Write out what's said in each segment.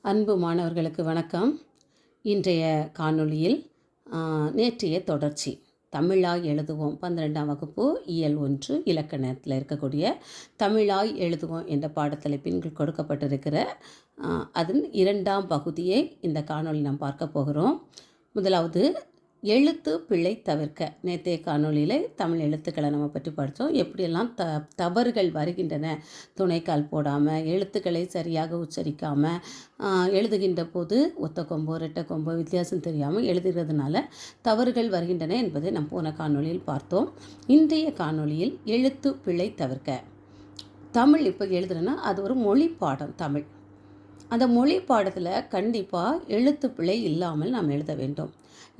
அன்பு மாணவர்களுக்கு வணக்கம். இன்றைய காணொளியில் நேற்றைய தொடர்ச்சி தமிழாய் எழுதுவோம் 12ஆம் வகுப்பு இயல் 1 இலக்கணத்தில் இருக்கக்கூடிய தமிழாய் எழுதுவோம் என்ற பாடத்தலைப்பின் கொடுக்கப்பட்டிருக்கிற அதன் 2ஆம் பகுதியை இந்த காணொளி நாம் பார்க்க போகிறோம். முதலாவது எழுத்து பிழை தவிர்க்க. நேற்றைய காணொலியில் தமிழ் எழுத்துக்களை நம்ம பற்றி படித்தோம். எப்படியெல்லாம் தவறுகள் வருகின்றன, துணைக்கால் போடாமல் எழுத்துக்களை சரியாக உச்சரிக்காமல் எழுதுகின்ற போது ஒத்த கொம்போ ரெட்டை கொம்போ வித்தியாசம் தெரியாமல் எழுதுகிறதுனால தவறுகள் வருகின்றன என்பதை நாம் போன காணொலியில் பார்த்தோம். இன்றைய காணொலியில் எழுத்து பிழை தவிர்க்க. தமிழ் இப்போ எழுதுறேன்னா அது ஒரு மொழி பாடம். தமிழ் அந்த மொழி பாடத்தில் கண்டிப்பாக எழுத்து பிழை இல்லாமல் நாம் எழுத வேண்டும்.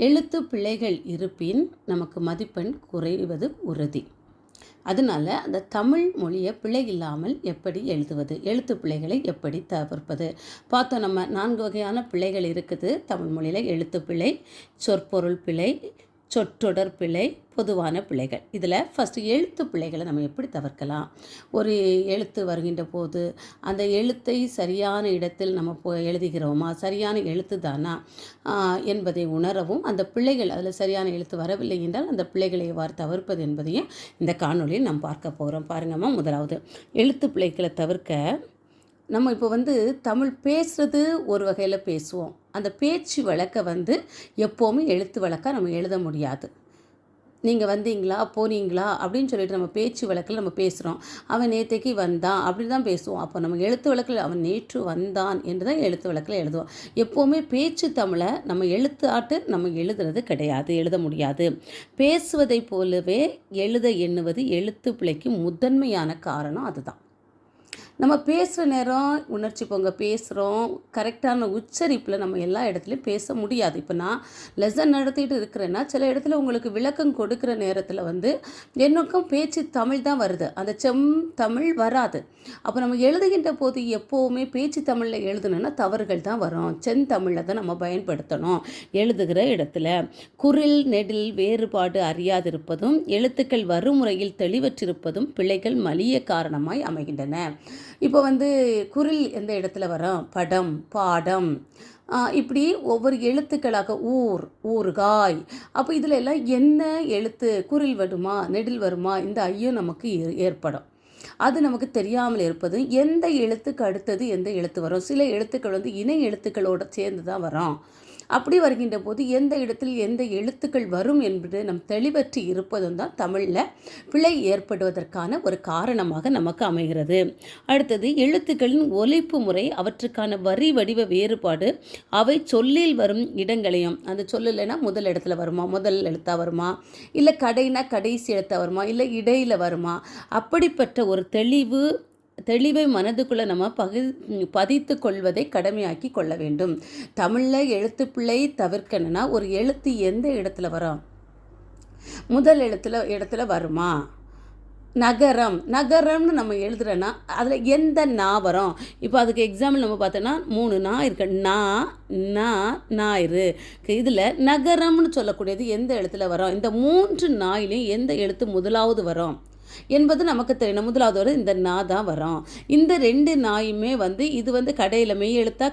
எழுத்து பிழைகள் இருப்பின் நமக்கு மதிப்பெண் குறைவது உறுதி. அதனால் அந்த தமிழ் மொழியை பிழை இல்லாமல் எப்படி எழுதுவது, எழுத்து பிழைகளை எப்படி தவிர்ப்பது பார்த்தோம். நம்ம 4 வகையான பிழைகள் இருக்குது தமிழ் மொழியில். எழுத்து பிழை, சொற்பொருள் பிழை, சொற்றொடர் பிழை, பொதுவான பிழைகள். இதில் ஃபஸ்ட்டு எழுத்து பிழைகளை நம்ம எப்படி தவிர்க்கலாம். ஒரு எழுத்து வருகின்ற போது அந்த எழுத்தை சரியான இடத்தில் நம்ம எழுதுகிறோமா, சரியான எழுத்து தானா என்பதை உணரவும், அந்த பிழைகள் அதில் சரியான எழுத்து வரவில்லை என்றால் அந்த பிழைகளை எவ்வாறு தவிர்ப்பது என்பதையும் இந்த காணொலியில் நாம் பார்க்க போகிறோம். பாருங்கம்மா, முதலாவது எழுத்து பிழைகளை தவிர்க்க நம்ம இப்போ தமிழ் பேசுகிறது ஒரு வகையில் பேசுவோம். அந்த பேச்சு வழக்கை எப்போவுமே எழுத்து வழக்காக நம்ம எழுத முடியாது. நீங்கள் வந்தீங்களா போனீங்களா அப்படின்னு சொல்லிட்டு நம்ம பேச்சு வழக்கில் நம்ம பேசுகிறோம். அவன் நேற்றைக்கு வந்தான் அப்படி தான் பேசுவோம். அப்போ நம்ம எழுத்து வழக்கில் அவன் நேற்று வந்தான் என்று தான் எழுத்து வழக்கில் எழுதுவோம். எப்போவுமே பேச்சு தமிழை நம்ம எழுத்து ஆட்டு நம்ம எழுதுறது கிடையாது, எழுத முடியாது. பேசுவதை போலவே எழுத எண்ணுவது எழுத்து பிழைக்கு முதன்மையான காரணம் அதுதான். நம்ம பேசுகிற நேரம் உணர்ச்சி பொங்க பேசுகிறோம், கரெக்டான உச்சரிப்பில் நம்ம எல்லா இடத்துலையும் பேச முடியாது. இப்போ நான் லெசன் நடத்திட்டு இருக்கிறேன்னா சில இடத்துல உங்களுக்கு விளக்கம் கொடுக்குற நேரத்தில் என்னக்கும் பேச்சு தமிழ் தான் வருது, அந்த தமிழ் வராது. அப்போ நம்ம எழுதுகின்ற போது எப்போவுமே பேச்சு தமிழில் எழுதணுன்னா தவறுகள் தான் வரும். செந்தமிழில் தான் நம்ம பயன்படுத்தணும். எழுதுகிற இடத்துல குரில் நெடில் வேறுபாடு அறியாதிருப்பதும் எழுத்துக்கள் வறுமுறையில் தெளிவற்றிருப்பதும் பிழைகள் மலிய காரணமாய் அமைகின்றன. இப்போ குரில் எந்த இடத்துல வரும், படம், பாடம், இப்படி ஒவ்வொரு எழுத்துக்களாக ஊர், ஊறுகாய். அப்போ இதில் எல்லாம் என்ன எழுத்து குரில் வருமா நெடில் வருமா இந்த ஐயம் நமக்கு ஏற்படும். அது நமக்கு தெரியாமல் இருப்பது, எந்த எழுத்துக்கு அடுத்தது எந்த எழுத்து வரும். சில எழுத்துக்கள் இணை எழுத்துக்களோடு சேர்ந்து தான் வரும். அப்படி வருகின்ற போது எந்த இடத்தில் எந்த எழுத்துக்கள் வரும் என்பது நம் தெளிவற்றி இருப்பதும் தான் தமிழில் பிழை ஏற்படுவதற்கான ஒரு காரணமாக நமக்கு அமைகிறது. அடுத்தது எழுத்துக்களின் ஒலிப்பு முறை, அவற்றுக்கான வரி வடிவ வேறுபாடு, அவை சொல்லில் வரும் இடங்களையும், அந்த சொல்லில்னா முதல் இடத்துல வருமா, முதல் எழுத்தாக வருமா, இல்லை கடைனா கடைசி எழுத்தாக வருமா, இல்லை இடையில் வருமா, அப்படிப்பட்ட ஒரு தெளிவை மனதுக்குள்ளே நம்ம பதித்து கொள்வதை கடமையாக்கி கொள்ள வேண்டும். தமிழில் எழுத்து பிழை தவிர்க்கணும்னா ஒரு எழுத்து எந்த இடத்துல வரும், முதல் இடத்துல வருமா. நகரம்னு நம்ம எழுதுறோன்னா அதில் எந்த நா வரும். இப்போ அதுக்கு எக்ஸாம்பிள் நம்ம பார்த்தோன்னா 3 நா இருக்கு. ஞாயிறு. இதில் நகரம்னு சொல்லக்கூடியது எந்த இடத்துல வரும், இந்த 3 நாயிலையும் எந்த எழுத்து முதலாவது வரும் என்பது நமக்கு தெரியணும். முதலாவது வரும் இந்த நா தான் வரும். இந்த 2 நாயுமே இது கடையில் மெய் எழுத்தா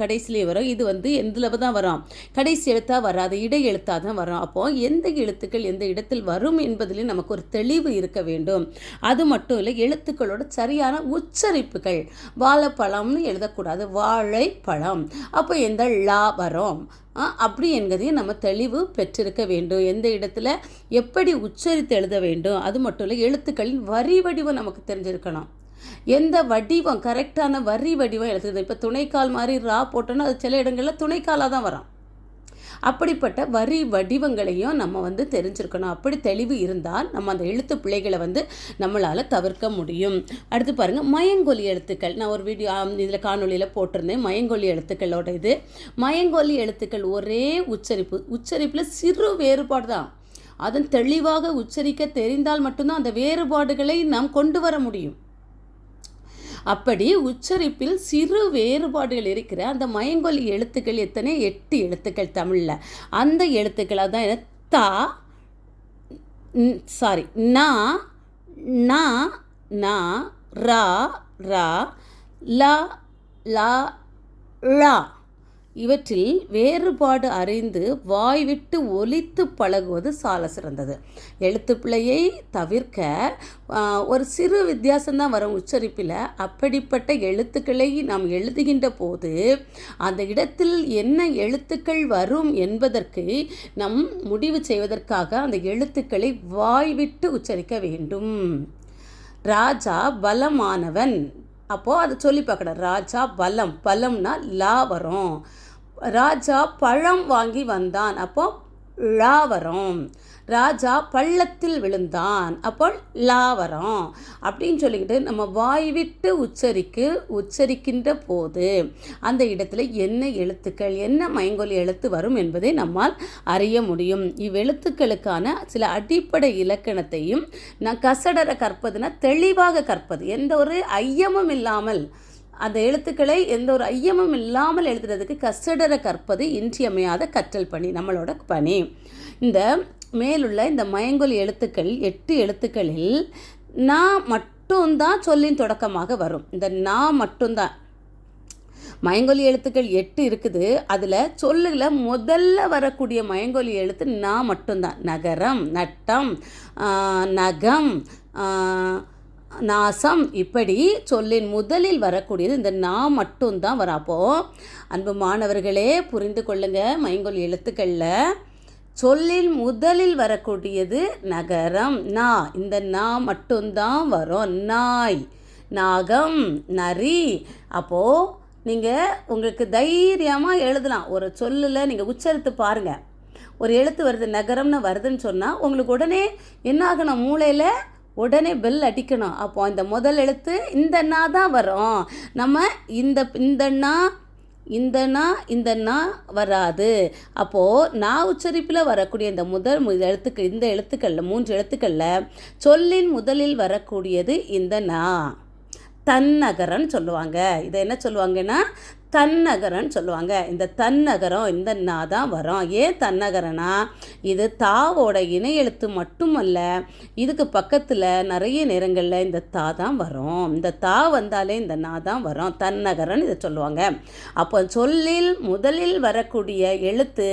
கடைசிலே வரும். இது எந்தில் தான் வரும், கடைசி எழுத்தா வராது, இடை எழுத்தாக தான் வரும். அப்போது எந்த எழுத்துக்கள் எந்த இடத்தில் வரும் என்பதிலும் நமக்கு ஒரு தெளிவு இருக்க வேண்டும். அது மட்டும் இல்லை, எழுத்துக்களோட சரியான உச்சரிப்புகள். வாழைப்பழம்னு எழுதக்கூடாது, வாழைப்பழம். அப்போ எந்த லா வரும் அப்படி என்பதையும் நம்ம தெளிவு பெற்றிருக்க வேண்டும். எந்த இடத்துல எப்படி உச்சரித்து எழுத வேண்டும். அது மட்டும் இல்லை, எழுத்துக்களின் வரி வடிவம் நமக்கு தெரிஞ்சிருக்கணும். எந்த வடிவம் கரெக்டான வரி வடிவம் எழுதுறது. இப்போ துணைக்கால் மாதிரி ரா போட்டோன்னா அது சில இடங்களில் துணைக்காலாக தான் வரும். அப்படிப்பட்ட வரி வடிவங்களையும் நம்ம தெரிஞ்சிருக்கணும். அப்படி தெளிவு இருந்தால் நம்ம அந்த எழுத்து பிழைகளை நம்மளால் தவிர்க்க முடியும். அடுத்து பாருங்கள், மயங்கொலி எழுத்துக்கள். நான் ஒரு வீடியோ இதில் காணொலியில் போட்டிருந்தேன். மயங்கொலி எழுத்துக்களோட இது மயங்கொலி எழுத்துக்கள் ஒரே உச்சரிப்பில் சிறு வேறுபாடு தான். அதன் தெளிவாக உச்சரிக்க தெரிந்தால் மட்டும்தான் அந்த வேறுபாடுகளை நாம் கொண்டு வர முடியும். அப்படி உச்சரிப்பில் சிறு வேறுபாடுகள் இருக்கிற அந்த மயங்கொலி எழுத்துக்கள் எத்தனை, 8 எழுத்துக்கள் தமிழில். அந்த எழுத்துக்கள் தான் தா, நா, நா, நா, ரா, ரா, லா, லா, ழா இவற்றில் வேறுபாடு அறிந்து வாய்விட்டு ஒலித்து பழகுவது சால சிறந்தது. எழுத்துப்பிழையை தவிர்க்க ஒரு சிறு வித்தியாசம்தான் வரும் உச்சரிப்பில். அப்படிப்பட்ட எழுத்துக்களை நாம் எழுதுகின்ற போது அந்த இடத்தில் என்ன எழுத்துக்கள் வரும் என்பதற்கு நம் முடிவு செய்வதற்காக அந்த எழுத்துக்களை வாய்விட்டு உச்சரிக்க வேண்டும். ராஜா பலமானவன், அப்போது அதை சொல்லி பார்க்கணும். ராஜா பலம், பலம்னா லா வரும். ராஜா பழம் வாங்கி வந்தான், அப்போ ழா வரும். ராஜா பள்ளத்தில் விழுந்தான், அப்போ லா வரும். அப்படின்னு சொல்லிக்கிட்டு நம்ம வாய்விட்டு உச்சரிக்கின்ற போது அந்த இடத்துல என்ன எழுத்துக்கள், என்ன மைங்கோல் எழுத்து வரும் என்பதை நம்மால் அறிய முடியும். இவ்வெழுத்துக்களுக்கான சில அடிப்படை இலக்கணத்தையும் நான் கசடர கற்பதுனா தெளிவாக கற்பது, எந்த ஒரு ஐயமும் இல்லாமல் அந்த எழுத்துக்களை எந்த ஒரு ஐயமும் இல்லாமல் எழுதுறதுக்கு கசடர கற்பது இன்றியமையாத கற்றல் பணி, நம்மளோட பணி. இந்த மேலுள்ள இந்த மயங்கொலி எழுத்துக்கள் 8 எழுத்துக்களில் நா மட்டும்தான் சொல்லின் தொடக்கமாக வரும். இந்த நா மட்டும்தான். மயங்கொலி எழுத்துக்கள் 8 இருக்குது. அதில் சொல்லுல முதல்ல வரக்கூடிய மயங்கொலி எழுத்து நா மட்டும்தான். நகரம், நட்டம், நகம், நாசம், இப்படி சொல்லின் முதலில் வரக்கூடியது இந்த நா மட்டும்தான் வரும். அப்போது அன்பு மாணவர்களே புரிந்து கொள்ளுங்க, மைங்கொலி எழுத்துக்களில் சொல்லில் முதலில் வரக்கூடியது நகரம் நா, இந்த நா மட்டும்தான் வரும். நாய், நாகம், நரி. அப்போது நீங்கள் உங்களுக்கு தைரியமாக எழுதலாம். ஒரு சொல்லில் நீங்கள் உச்சரித்து பாருங்கள். ஒரு எழுத்து வருது, நகரம்னு வருதுன்னு சொன்னால் உங்களுக்கு உடனே என்ன ஆகணும், மூளையில் உடனே பெல் அடிக்கணும். அப்போ இந்த முதல் எழுத்து இந்த நா தான் வரும். நம்ம இந்த நா வராது. அப்போது நா உச்சரிப்பில் வரக்கூடிய இந்த முதல் எழுத்துக்கள், இந்த எழுத்துக்களில் 3 எழுத்துக்களில் சொல்லின் முதலில் வரக்கூடியது இந்த நா. தன்னகரன்னு சொல்லுவாங்க. இதை என்ன சொல்லுவாங்கன்னா தன்னகரன்னு சொல்லுவாங்க. இந்த தன்னகரம் இந்த நா தான் வரும். ஏன் தன்னகரனா, இது தாவோட இணை எழுத்து மட்டுமல்ல, இதுக்கு பக்கத்தில் நிறைய நேரங்களில் இந்த தா தான் வரும். இந்த தா வந்தாலே இந்த நா தான் வரும். தன்னகரன் இதை சொல்லுவாங்க. அப்போ சொல்லில் முதலில் வரக்கூடிய எழுத்து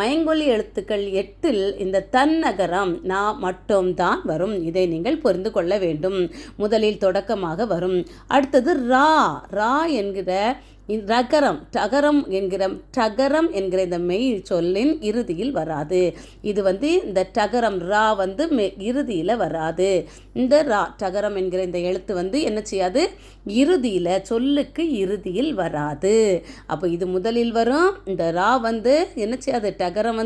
மயங்கொலி எழுத்துக்கள் 8இல் இந்த தன்னகரம் நா மட்டும்தான் வரும். இதை நீங்கள் புரிந்து கொள்ள வேண்டும். முதலில் தொடக்கமாக வரும். அடுத்தது ரா. ரா என்கிற ரகரம், டகரம் என்கிற இந்த மெய் சொல்லின் இறுதியில் வராது. இது இந்த டகரம் ரா இறுதியில் வராது. இந்த ரா டகரம் என்கிற இந்த எழுத்து என்ன செய்யாது, இறுதியில், சொல்லுக்கு இறுதியில் வராது. அப்போ இது முதலில் வரும். இந்த ரா என்ன செய்யாது, டகரம்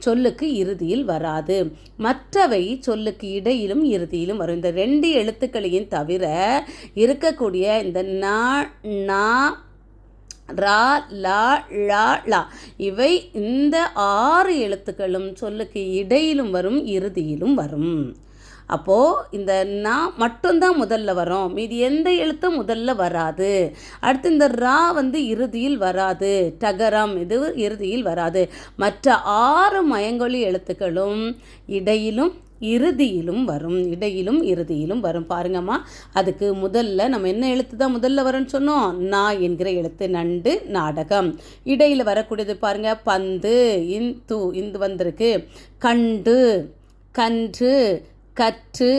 சொல்லுக்கு இறுதியில் வராது. மற்றவை சொல்லுக்கு இடையிலும் இறுதியிலும் வரும். இந்த 2 எழுத்துக்களையும் தவிர இருக்கக்கூடிய இந்த நா, ரா, லா, ழா, லா, இவை இந்த 6 எழுத்துக்களும் சொல்லுக்கு இடையிலும் வரும், இறுதியிலும் வரும். அப்போது இந்த நா மட்டும்தான் முதல்ல வரும், மீதி எந்த எழுத்தும் முதல்ல வராது. அடுத்து இந்த ரா இறுதியில் வராது, டகரம் இது இறுதியில் வராது. மற்ற 6 மயங்கொலி எழுத்துக்களும் இடையிலும் இறுதியிலும் வரும், இடையிலும் இறுதியிலும் வரும். பாருங்கம்மா, அதுக்கு முதல்ல நம்ம என்ன எழுத்து தான் முதல்ல வரும்னு சொன்னோம், நா என்கிற எழுத்து. நண்டு, நாடகம். இடையில் வரக்கூடியது பாருங்க, பந்து, இந்து வந்திருக்கு. கண்டு, கன்று, கற்று,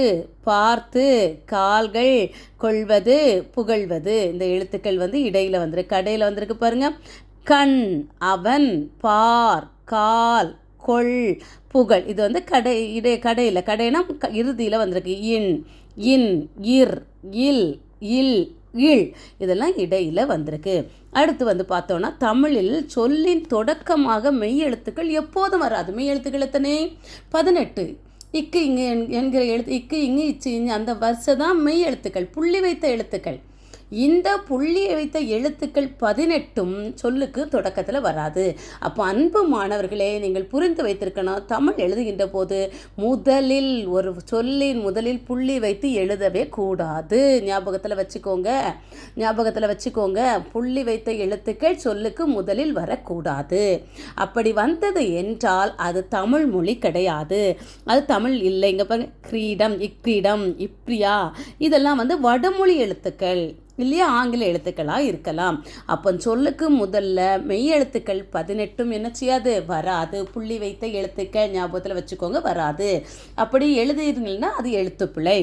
பார்த்து, கால்கள், கொள்வது, புகழ்வது. இந்த எழுத்துக்கள் இடையில் வந்திருக்கு. கடையில் வந்திருக்கு பாருங்க, கண், அவன், பார், கால், கொள், புகழ். இது கடையில், கடைனா இறுதியில் வந்திருக்கு. இன், இர், இல், இல், இல், இதெல்லாம் இடையில் வந்திருக்கு. அடுத்து பார்த்தோன்னா தமிழில் சொல்லின் தொடக்கமாக மெய் எழுத்துக்கள் எப்போதும் வராது. மெய் எழுத்துக்கள் எத்தனை? 18. இக்கு இங்கு என்கிற எழுத்து, இக்கு இங்கு இச்சு அந்த வருஷம் தான் மெய் எழுத்துக்கள், புள்ளி வைத்த எழுத்துக்கள். இந்த புள்ளியை வைத்த எழுத்துக்கள் 18ம் சொல்லுக்கு தொடக்கத்தில் வராது. அப்போ அன்பு மாணவர்களே, நீங்கள் புரிந்து வைத்திருக்கணும், தமிழ் எழுதுகின்ற போது முதலில் ஒரு சொல்லின் முதலில் புள்ளி வைத்து எழுதவே கூடாது. ஞாபகத்தில் வச்சுக்கோங்க. புள்ளி வைத்த எழுத்துக்கள் சொல்லுக்கு முதலில் வரக்கூடாது. அப்படி வந்தது என்றால் அது தமிழ் மொழி கிடையாது, அது தமிழ் இல்லை. இங்கே பாருங்க, கிரீடம், இக்ரீடம், இப்ரியா, இதெல்லாம் வடமொழி எழுத்துக்கள். இல்லையா ஆங்கில எழுத்துக்களாக இருக்கலாம். அப்போ சொல்லுக்கு முதல்ல மெய் எழுத்துக்கள் 18 என்ன செய்யாது, வராது. புள்ளி வைத்த எழுத்துக்கள் ஞாபகத்தில் வச்சுக்கோங்க, வராது. அப்படி எழுதிருங்கன்னா அது எழுத்துப்பிழை.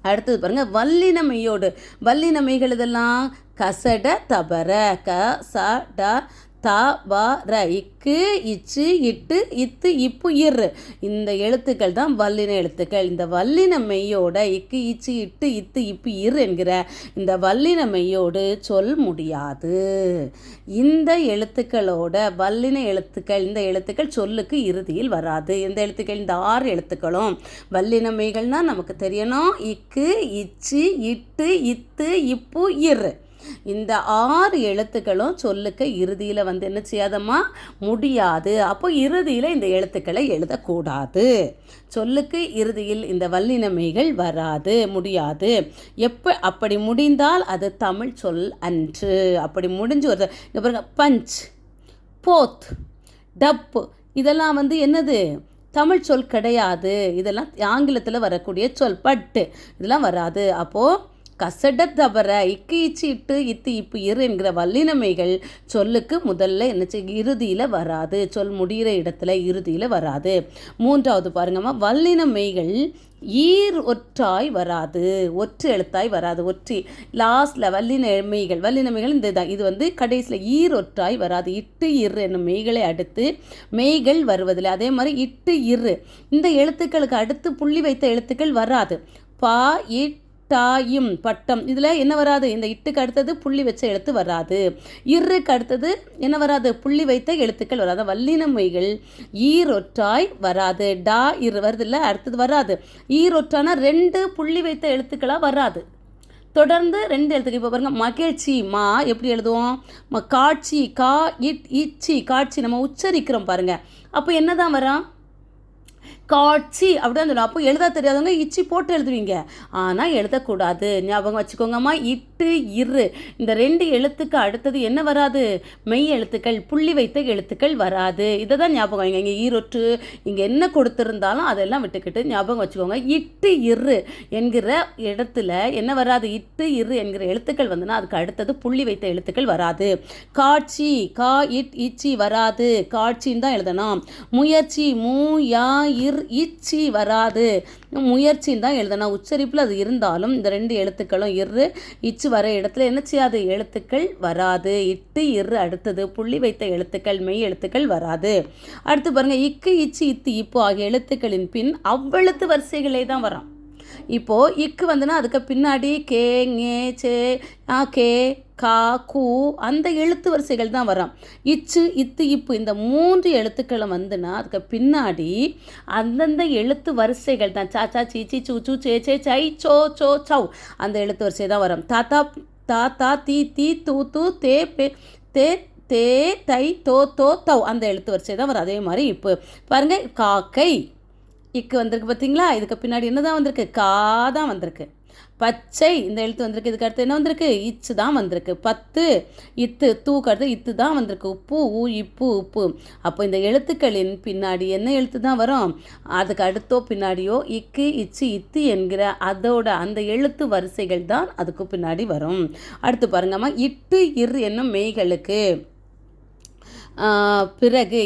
அடுத்தது பாருங்கள், வல்லின மெய்யோடு. வல்லின மெய்கள் இதெல்லாம் கசட தபர, க ச ட த ப ர, இக்கு இச்சு இட்டு இத்து இப்பு இரு, இந்த எழுத்துக்கள் தான் வல்லின எழுத்துக்கள். இந்த வல்லின மெய்யோட இக்கு இச்சு இட்டு இத்து இப்பு இரு என்கிற இந்த வல்லின மெய்யோடு சொல் முடியாது. இந்த எழுத்துக்களோட வல்லின எழுத்துக்கள், இந்த எழுத்துக்கள் சொல்லுக்கு இறுதியில் வராது. இந்த எழுத்துக்கள், இந்த 6 எழுத்துக்களும் வல்லின மெய்கள்னால் நமக்கு தெரியணும். இக்கு இச்சு இட்டு இத்து இப்பு இரு, இந்த 6 எழுத்துக்களும் சொல்லுக்கு இறுதியில் என்ன செய்யாதம்மா, முடியாது. அப்போ இறுதியில் இந்த எழுத்துக்களை எழுதக்கூடாது. சொல்லுக்கு இறுதியில் இந்த வல்லின மெய்கள் வராது, முடியாது. அப்படி முடிந்தால் அது தமிழ் சொல் அன்று. அப்படி முடிஞ்சு வருது. இங்கே பாருங்க, பஞ்ச், போத், டப்பு, இதெல்லாம் என்னது, தமிழ் சொல் கிடையாது. இதெல்லாம் ஆங்கிலத்தில் வரக்கூடிய சொல். பட்டு, இதெல்லாம் வராது. அப்போது கசட தபர, இக்கு இச்சு இட்டு இத்து இப்பு இரு என்கிற வல்லினமைகள் சொல்லுக்கு முதல்ல இறுதியில் வராது. சொல் முடிகிற இடத்துல இறுதியில் வராது. 3வது பாருங்கம்மா, வல்லினமைகள் ஈர் ஒற்றாய் வராது, ஒற்று எழுத்தாய் வராது. ஒற்றி லாஸ்டில் வல்லினமைகள் இந்த தான். இது கடைசியில் ஈர் ஒற்றாய் வராது. இட்டு இரு என்னும் மெய்களை அடுத்து மெய்கள் வருவதில்லை. அதே மாதிரி இட்டு இரு, இந்த எழுத்துக்களுக்கு அடுத்து புள்ளி வைத்த எழுத்துக்கள் வராது. பா இட் டாயும் பட்டம், இதில் என்ன வராது, இந்த இட்டுக்கு அடுத்தது புள்ளி வச்ச எழுத்து வராது. இருக்கு அடுத்தது என்ன வராது, புள்ளி வைத்த எழுத்துக்கள் வராது. வல்லின மொழிகள் ஈரொற்றாய் வராது. டா இரு வருது இல்லை, அடுத்தது வராது. ஈரொற்றானா 2 புள்ளி வைத்த எழுத்துக்களாக வராது. தொடர்ந்து 2 எழுத்துக்கள். இப்போ பாருங்கள், மகிழ்ச்சி, மா எப்படி எழுதுவோம், காட்சி, கா இட் இச்சி, காட்சி நம்ம உச்சரிக்கிறோம் பாருங்கள். அப்போ என்ன தான் வரும், காட்சி அப்படிதான் சொல்லுவோம். அப்போ எழுத தெரியாதவங்க இச்சி போட்டு எழுதுவீங்க, ஆனால் எழுதக்கூடாது. ஞாபகம் வச்சுக்கோங்கம்மா. இட்டு இரு, இந்த 2 எழுத்துக்கு அடுத்தது என்ன வராது, மெய் எழுத்துக்கள், புள்ளி வைத்த எழுத்துக்கள் வராது. இதை தான் ஞாபகம். இங்கே ஈரொற்று இங்கே என்ன கொடுத்துருந்தாலும் அதெல்லாம் விட்டுக்கிட்டு ஞாபகம் வச்சுக்கோங்க. இட்டு இரு என்கிற இடத்துல என்ன வராது, இட்டு இரு என்கிற எழுத்துக்கள் அதுக்கு அடுத்தது புள்ளி வைத்த எழுத்துக்கள் வராது. காட்சி, கா இட் இச்சி வராது, காட்சின்னு தான் எழுதணும். முயற்சி, மூ யா இர் இச்சி வராது, முயற்சின்னு தான் எழுதணும். உச்சரிப்பில் அது இருந்தாலும் இந்த 2 எழுத்துக்களும் இரு இச்சு வர இடத்துல என்ன செய்யாது, எழுத்துக்கள் வராது. இட்டு இரு அடுத்தது புள்ளி வைத்த எழுத்துக்கள், மெய் எழுத்துக்கள் வராது. அடுத்து பாருங்கள், இக்கு இச்சு இத்து இப்பு ஆகிய எழுத்துக்களின் பின் அவ்வெழுத்து வரிசைகளே தான் வரும். இப்போது இக்கு அதுக்கு பின்னாடி கே ஞே சே கே கா கூ அந்த எழுத்து வரிசைகள் தான் வரும். இச்சு இத்து இப்பு இந்த 3 எழுத்துக்களும் அதுக்கு பின்னாடி அந்தந்த எழுத்து வரிசைகள் தான். சா சா சீ சீ சூ சூ சே சே சை சோ சோ சவ் அந்த எழுத்து வரிசை தான் வரும். தாத்தா தா தா தீ தீ தூ தூ தே பே தே தே தை தோ தோ தவ் அந்த எழுத்து வரிசை தான் வரும். அதே மாதிரி இப்போ பாருங்கள், காக்கை இக்கு வந்திருக்கு பார்த்தீங்களா, இதுக்கு பின்னாடி என்ன தான் வந்திருக்கு, கா தான் வந்திருக்கு. பச்சை இந்த எழுத்து வந்திருக்கு, இதுக்கு அடுத்து என்ன வந்திருக்கு, இச்சு தான் வந்திருக்கு. 10 இத்து, தூக்கு அடுத்து இத்து தான் வந்திருக்கு. உப்பு, ஊ இப்பு உப்பு. அப்போ இந்த எழுத்துக்களின் பின்னாடி என்ன எழுத்து தான் வரும், அதுக்கு அடுத்தோ பின்னாடியோ இக்கு இச்சு இத்து என்கிற அதோட அந்த எழுத்து வரிசைகள் தான் அதுக்கு பின்னாடி வரும். அடுத்து பாருங்கம்மா, இட்டு இரு என்னும் மெய்களுக்கு பிறகு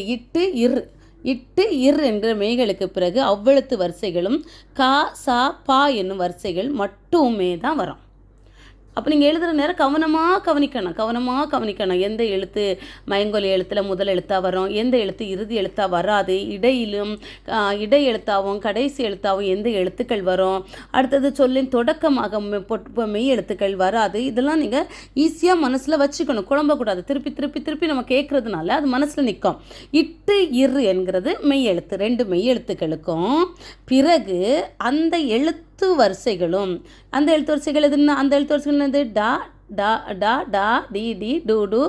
இட்டு இர் என்ற மெய்களுக்கு பிறகு அவ்வெழுத்து வரிசைகளும் கா சா பா என்னும் வரிசைகள் மட்டுமே தான் வரும். அப்போ நீங்கள் எழுதுகிற நேரம் கவனமாக கவனிக்கணும். எந்த எழுத்து மயங்கொலி எழுத்தில் முதல் எழுத்தாக வரும், எந்த எழுத்து இறுதி எழுத்தாக வராது, இடையிலும் இடை எழுத்தாகவும் கடைசி எழுத்தாகவும் எந்த எழுத்துக்கள் வரும், அடுத்தது சொல்லின் தொடக்கமாக மெய் எழுத்துக்கள் வராது. இதெல்லாம் நீங்கள் ஈஸியாக மனசில் வச்சுக்கணும், குழம்பக்கூடாது. திருப்பி நம்ம கேட்குறதுனால அது மனசில் நிற்கும். இட்டு இரு என்கிறது மெய் எழுத்து. 2 மெய் எழுத்துக்களுக்கும் பிறகு அந்த எழுத்து வரிசைகளும், அந்த எழுத்து வரிசைகள் எதுன்னா, அந்த எழுத்து வரிசைகள் டா டா டா டா டி டி டு டு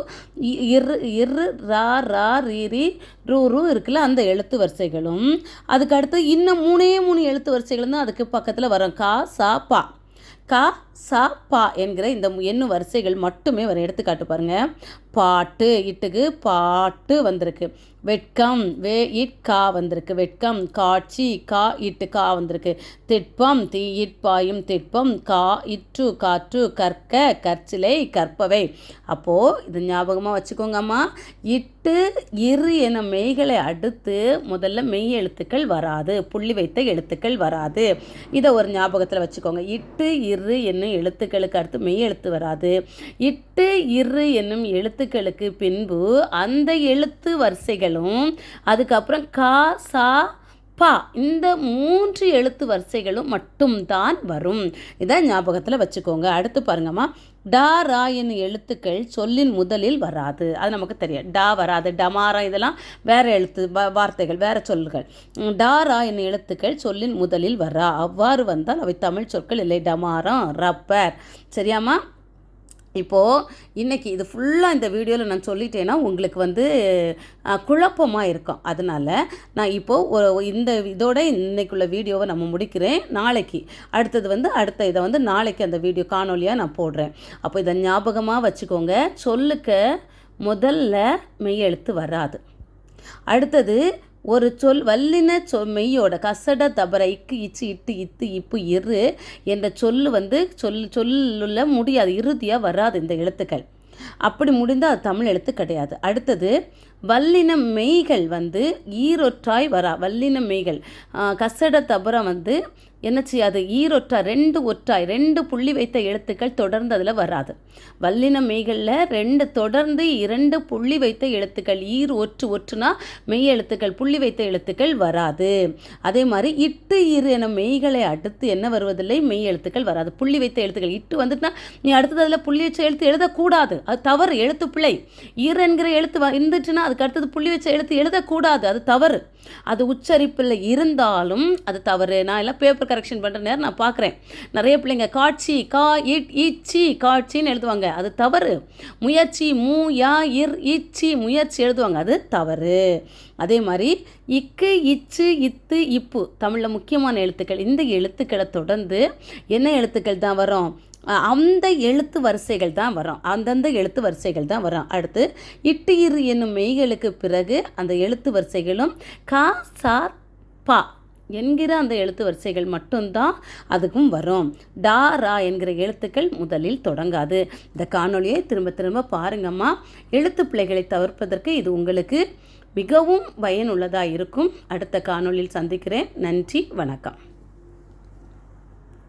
இரு ரா ரா ரீ ரி ரூ ரூ இருக்குல்ல, அந்த எழுத்து வரிசைகளும் அதுக்கு அடுத்து இன்னும் 3 எழுத்து வரிசைகளும் தான் அதுக்கு பக்கத்தில் வரும். கா சா பா, கா சா பா என்கிற இந்த எண்ணு வரிசைகள் மட்டுமே வர. எடுத்துக்காட்டு பாருங்கள். பாட்டு இட்டுக்கு பாட்டு வந்திருக்கு. வெட்கம் வே இட் கா வந்திருக்கு. வெட்கம். காட்சி கா இட்டு கா வந்திருக்கு. திட்பம் தீ இட்பாயும் திட்பம். கா இற்று காற்று. கற்க கற்சிலை கற்பவை. அப்போது இது ஞாபகமாக வச்சுக்கோங்கம்மா. இட்டு இரு என மெய்களை அடுத்து முதல்ல மெய் எழுத்துக்கள் வராது, புள்ளி வைத்த எழுத்துக்கள் வராது. இதை ஒரு ஞாபகத்தில் வச்சுக்கோங்க. இட்டு இரு என்னும் எழுத்துக்களுக்கு அடுத்து மெய் எழுத்து வராது. இட்டு இரு என்னும் எழுத்துக்களுக்கு பின்பு அந்த எழுத்து வரிசைகளும் அதுக்கப்புறம் கா சா பா இந்த 3 எழுத்து வரிசைகளும் மட்டும்தான் வரும். இதை ஞாபகத்தில் வச்சுக்கோங்க. அடுத்து பாருங்கம்மா. டா ரா என்னும் எழுத்துக்கள் சொல்லின் முதலில் வராது. அது நமக்கு தெரியும். டா வராது. டமாரா இதெல்லாம் வேறு எழுத்து வார்த்தைகள், வேறு சொல்கள். டா ரா என்னும் எழுத்துக்கள் சொல்லின் முதலில் வரா. அவ்வாறு வந்தால் அவை தமிழ் சொற்கள் இல்லை. டமாரம் ரப்பர். சரியாம்மா? இப்போது இன்றைக்கி இது ஃபுல்லாக இந்த வீடியோவில் நான் சொல்லிட்டேன்னா உங்களுக்கு குழப்பமாக இருக்கும். அதனால் நான் இப்போது இந்த இதோட இன்றைக்குள்ள வீடியோவை நம்ம முடிக்கிறேன். நாளைக்கு அடுத்தது அடுத்த இதை நாளைக்கு அந்த வீடியோ காணொலியாக நான் போடுறேன். அப்போ இதை ஞாபகமாக வச்சுக்கோங்க. சொல்லுக்க முதல்ல மெய் எழுத்து வராது. அடுத்தது ஒரு சொல் வல்லின மெய்யோட கசட தபர இக்கு இச்சு இட்டு இத்து இப்பு இரு என்ற சொல்லுள்ள முடியாது, இறுதியாக வராது இந்த எழுத்துக்கள். அப்படி முடிந்தால் அது தமிழ் எழுத்து கிடையாது. அடுத்தது வல்லின மெய்கள் ஈரொற்றாய் வரா. வல்லின மெய்கள் கசட தபர என்ன செய்யாது, ஈரொற்றாய் 2 ஒற்றாய் 2 புள்ளி வைத்த எழுத்துக்கள் தொடர்ந்து அதில் வராது. வல்லின மெய்களில் 2 தொடர்ந்து 2 புள்ளி வைத்த எழுத்துக்கள். ஒற்றுனா மெய் எழுத்துக்கள், புள்ளி வைத்த எழுத்துக்கள் வராது. அதே மாதிரி இட்டு இரு என மெய்களை அடுத்து என்ன வருவதில்லை, மெய் எழுத்துக்கள் வராது. புள்ளி வைத்த எழுத்துக்கள். இட்டு வந்துட்டுனா நீ அடுத்தது அதில் புள்ளி வச்ச எழுத்து எழுதக்கூடாது, அது தவறு, எழுத்து பிழை. ஈர் என்கிற எழுத்து இருந்துச்சுன்னா அதுக்கு அடுத்தது புள்ளி வச்ச எழுத்து எழுதக்கூடாது, அது தவறு. அது உச்சரிப்பில் இருந்தாலும் அது தவறு. நான் எல்லாம் பேப்பர் கரெக்ஷன் பண்ணுற நேரம் நான் பார்க்குறேன். நிறைய பிள்ளைங்க காட்சி கா இட் இச்சி காட்சின்னு எழுதுவாங்க, அது தவறு. முயற்சி மூ யா இர் இச்சி முயற்சி எழுதுவாங்க, அது தவறு. அதே மாதிரி இக்கு இச்சு இத்து இப்பு தமிழில் முக்கியமான எழுத்துக்கள். இந்த எழுத்துக்களை தொடர்ந்து என்ன எழுத்துக்கள் தான் வரும், அந்த எழுத்து வரிசைகள் தான் வரும். அந்தந்த எழுத்து வரிசைகள் தான் வரும். அடுத்து இட்டு இரு என்னும் மெய்களுக்கு பிறகு அந்த எழுத்து வரிசைகளும் கா சா பா என்கிற அந்த எழுத்து வரிசைகள் மட்டும்தான் அதுக்கும் வரும். டா ரா என்கிற எழுத்துக்கள் முதலில் தொடங்காது. இந்த காணொலியை திரும்ப திரும்ப பாருங்கம்மா. எழுத்து பிழைகளை தவிர்ப்பதற்கு இது உங்களுக்கு மிகவும் பயனுள்ளதாக இருக்கும். அடுத்த காணொலியில் சந்திக்கிறேன். நன்றி, வணக்கம்.